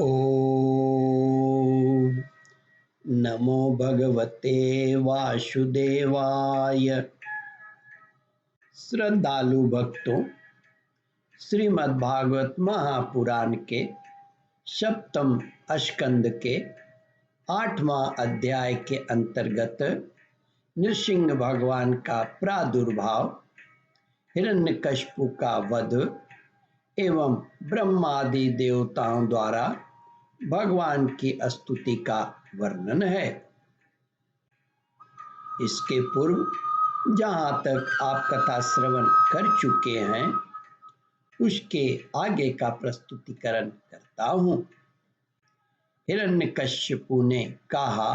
ओम नमो भगवते वासुदेवाय। श्रद्धालु भक्तों, श्रीमद्भागवत महापुराण के सप्तम स्कंद के 8वां अध्याय के अंतर्गत नृसिंह भगवान का प्रादुर्भाव, हिरण्यकशिपु का वध एवं ब्रह्मादि देवताओं द्वारा भगवान की स्तुति का वर्णन है। इसके पूर्व जहाँ तक आप कथा श्रवण कर चुके हैं उसके आगे का प्रस्तुतिकरण करता हूँ। हिरण्यकशिपु ने कहा,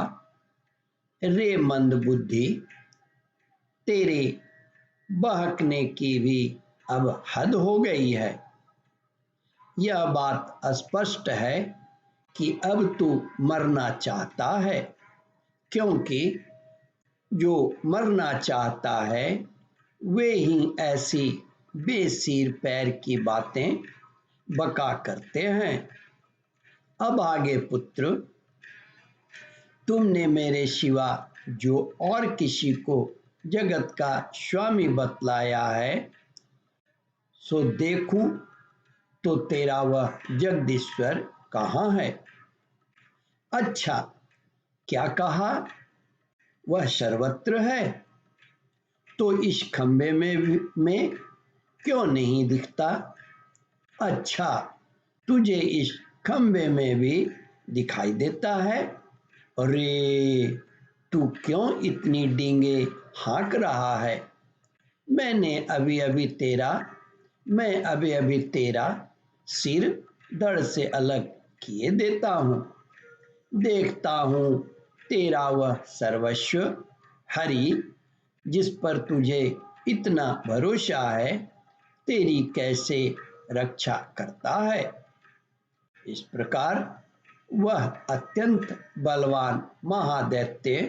रे मंद बुद्धि, तेरे बहकने की भी अब हद हो गई है। यह बात स्पष्ट है कि अब तू मरना चाहता है, क्योंकि जो मरना चाहता है वे ही ऐसी बेसिर पैर की बातें बका करते हैं। अब आगे पुत्र, तुमने मेरे सिवा जो और किसी को जगत का स्वामी बतलाया है, सो देखूं तो तेरा वह जगदीश्वर कहाँ है? अच्छा, क्या कहा? वह सर्वत्र है, तो इस खंबे में क्यों नहीं दिखता? अच्छा, तुझे इस खंबे में भी दिखाई देता है? अरे, तू क्यों इतनी डींगे हाँक रहा है? मैं अभी अभी तेरा सिर धड़ से अलग किए देता हूँ। देखता हूँ तेरा वह सर्वस्व हरि, जिस पर तुझे इतना भरोसा है, तेरी कैसे रक्षा करता है। इस प्रकार वह अत्यंत बलवान महादैत्य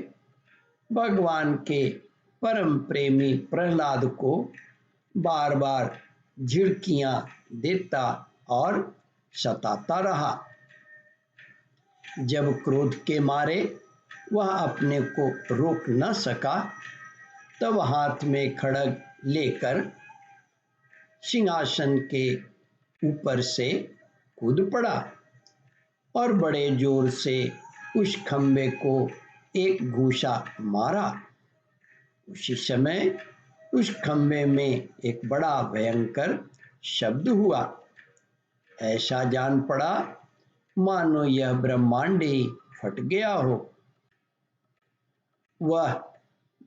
भगवान के परम प्रेमी प्रहलाद को बार बार झिड़कियां देता और सताता रहा। जब क्रोध के मारे वह अपने को रोक न सका, तब हाथ में खड्ग लेकर सिंहासन के ऊपर से कूद पड़ा और बड़े जोर से उस खंबे को एक घूंसा मारा। उसी समय उस खंबे में एक बड़ा भयंकर शब्द हुआ। ऐसा जान पड़ा मानो यह ब्रह्मांड ही फट गया हो। वह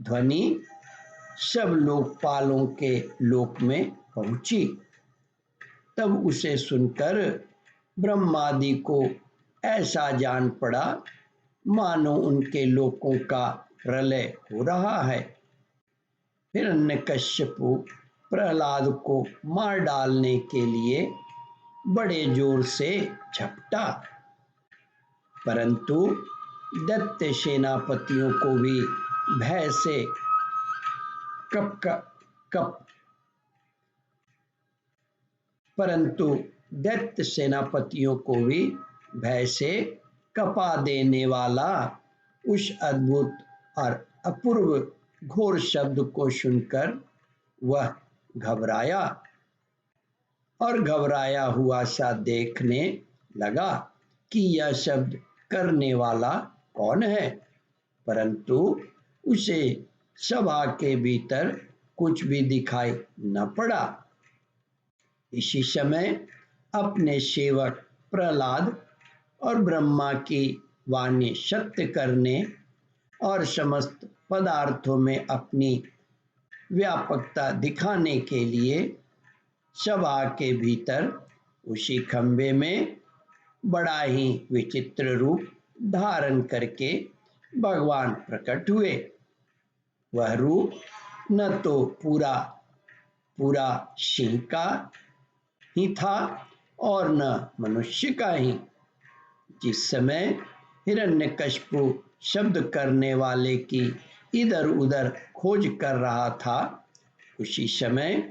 ध्वनि सब लोकपालों के लोक में पहुंची। तब उसे सुनकर ब्रह्मादि को ऐसा जान पड़ा मानो उनके लोकों का प्रलय हो रहा है। हिरण्यकशिपु प्रहलाद को मार डालने के लिए बड़े जोर से झपटा, परंतु दैत्य सेनापतियों को भी भय से कपा देने वाला उस अद्भुत और अपूर्व घोर शब्द को सुनकर वह घबराया और घबराया हुआ सा देखने लगा कि यह शब्द करने वाला कौन है, परंतु उसे सभा के भीतर कुछ भी दिखाई न पड़ा। इसी समय अपने सेवक प्रहलाद और ब्रह्मा की वाणी सत्य करने और समस्त पदार्थों में अपनी व्यापकता दिखाने के लिए सभा के भीतर उसी खंबे में बड़ा ही विचित्र रूप धारण करके भगवान प्रकट हुए। वह रूप न तो पूरा सिंह का ही था और न मनुष्य का ही। जिस समय हिरण्यकशिपु शब्द करने वाले की इधर उधर खोज कर रहा था, उसी समय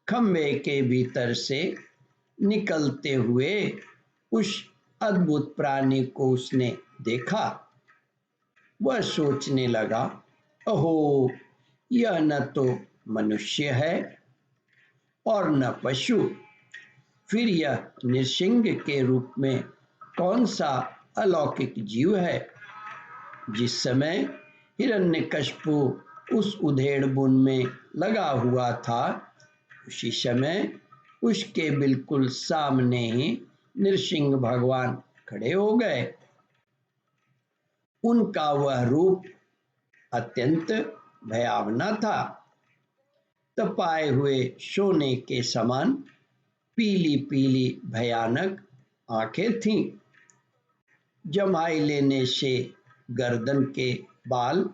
खंबे के भीतर से निकलते हुए उस अद्भुत प्राणी को उसने देखा। वह सोचने लगा, ओहो, यह न तो मनुष्य है और न पशु, फिर यह नृसिंह के रूप में कौन सा अलौकिक जीव है। जिस समय हिरण्यकशिपु उस उधेड़ बुन में लगा हुआ था, उसी समय उसके बिल्कुल सामने ही नृसिंह भगवान खड़े हो गए। उनका वह रूप अत्यंत भयावना था। तपाए हुए सोने के समान पीली पीली भयानक आंखें थीं। जम्हाई लेने से गर्दन के बाल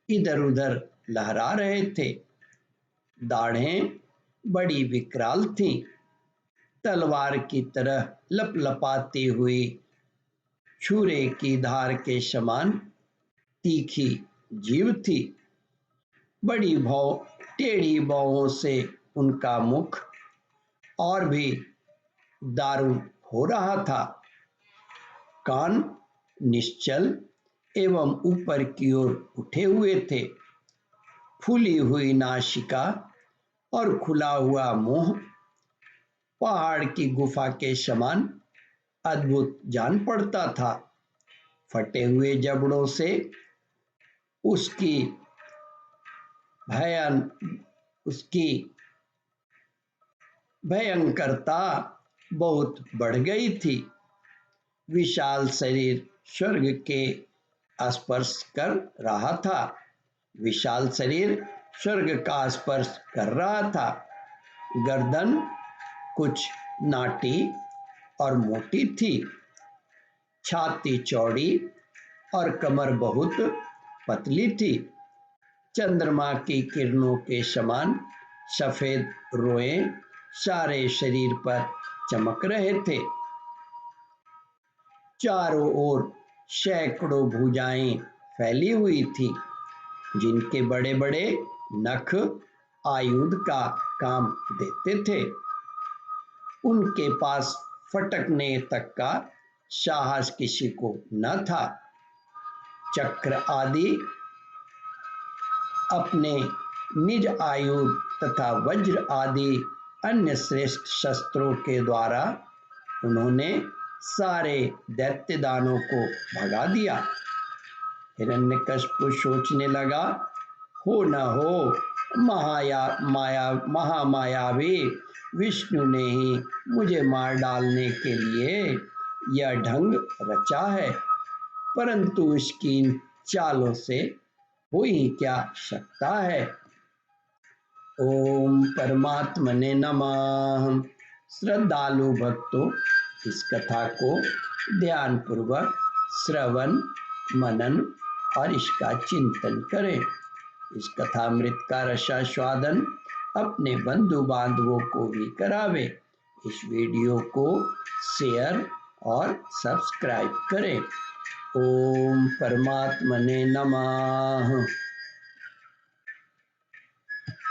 इधर उधर लहरा रहे थे। दाढ़ें बड़ी विकराल थीं। तलवार की तरह लपलपाती हुई छुरे की धार के समान तीखी जीभ थी। बड़ी टेढ़ी भौहों से उनका मुख और भी दारुण हो रहा था। कान निश्चल एवं ऊपर की ओर उठे हुए थे। फूली हुई नासिका और खुला हुआ मुंह पहाड़ की गुफा के समान अद्भुत जान पड़ता था। फटे हुए जबड़ों से उसकी भयंकरता बहुत बढ़ गई थी। विशाल शरीर स्वर्ग के स्पर्श कर रहा था। विशाल शरीर स्वर्ग का स्पर्श कर रहा था। गर्दन कुछ नाटी और मोटी थी। छाती चौड़ी और कमर बहुत पतली थी। चंद्रमा की किरणों के समान सफेद रोए सारे शरीर पर चमक रहे थे। चारों ओर सैकड़ों भुजाएं फैली हुई थी, जिनके बड़े बड़े नख आयुध का काम देते थे। उनके पास फटकने तक का साहस किसी को न था। चक्र आदि अपने निज आयुध तथा वज्र आदि अन्य श्रेष्ठ शस्त्रों के द्वारा उन्होंने सारे दैत्य दानों को भगा दिया। हिरण्यकशिपु सोचने लगा, हो न हो महामायावी विष्णु ने ही मुझे मार डालने के लिए यह ढंग रचा है, परंतु इसकी चालों से हो ही क्या सकता है। ओम परमात्मने नमः। श्रद्धालु भक्तों, इस कथा को ध्यान पूर्वक श्रवण मनन और इसका चिंतन करें। इस कथामृत का रसास्वादन अपने बंधु बांधवों को भी करावें। इस वीडियो को शेयर और सब्सक्राइब करें। ओम परमात्मने नमः।